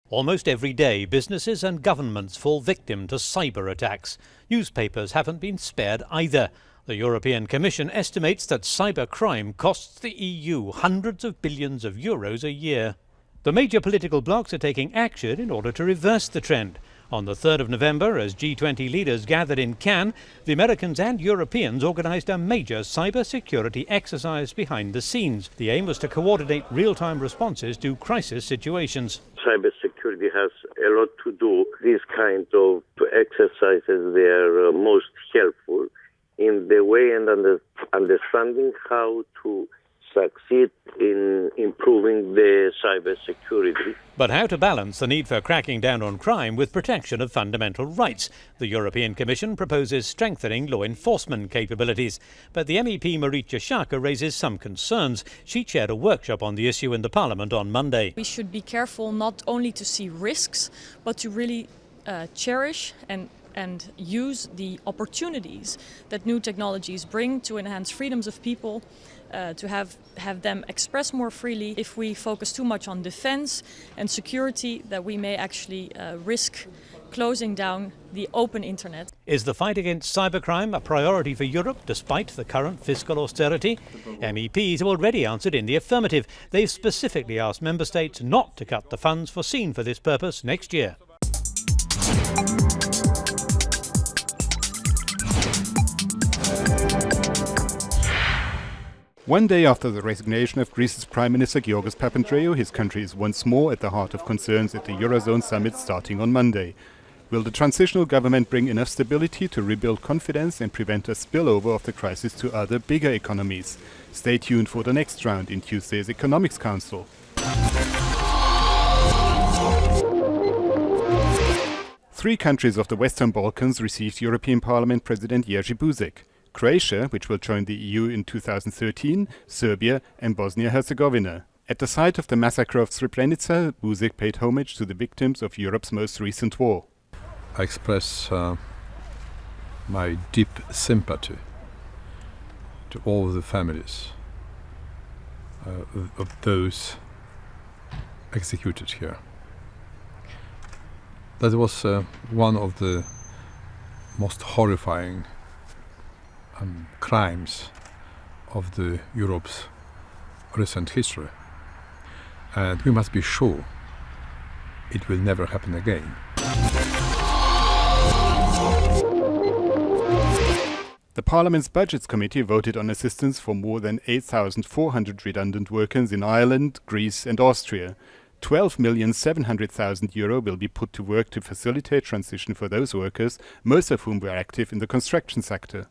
Almost every day, businesses and governments fall victim to cyber attacks. Newspapers haven't been spared either. The European Commission estimates that cybercrime costs the EU hundreds of billions of euros a year. The major political blocs are taking action in order to reverse the trend. On the 3rd of November, as G20 leaders gathered in Cannes, the Americans and Europeans organised a major cybersecurity exercise behind the scenes. The aim was to coordinate real-time responses to crisis situations. Cybersecurity has a lot to do. These kind of exercises, they are most helpful in the way and understanding how to succeed in improving the cybersecurity. But how to balance the need for cracking down on crime with protection of fundamental rights? The European Commission proposes strengthening law enforcement capabilities. But the MEP Marietje Schaake raises some concerns. She chaired a workshop on the issue in the Parliament on Monday. We should be careful not only to see risks, but to really cherish and use the opportunities that new technologies bring to enhance freedoms of people, to have them express more freely. If we focus too much on defense and security, that we may actually risk closing down the open internet. Is the fight against cybercrime a priority for Europe despite the current fiscal austerity? MEPs have already answered in the affirmative. They've specifically asked member states not to cut the funds foreseen for this purpose next year. One day after the resignation of Greece's Prime Minister Giorgos Papandreou, his country is once more at the heart of concerns at the Eurozone summit starting on Monday. Will the transitional government bring enough stability to rebuild confidence and prevent a spillover of the crisis to other bigger economies? Stay tuned for the next round in Tuesday's Economics Council. Three countries of the Western Balkans received European Parliament President Jerzy Buzek. Croatia, which will join the EU in 2013, Serbia and Bosnia-Herzegovina. At the site of the massacre of Srebrenica, Buzek paid homage to the victims of Europe's most recent war. I express my deep sympathy to all the families of those executed here. That was one of the most horrifying crimes of the Europe's recent history, and we must be sure it will never happen again. The Parliament's Budgets Committee voted on assistance for more than 8,400 redundant workers in Ireland, Greece and Austria. €12,700,000 will be put to work to facilitate transition for those workers, most of whom were active in the construction sector.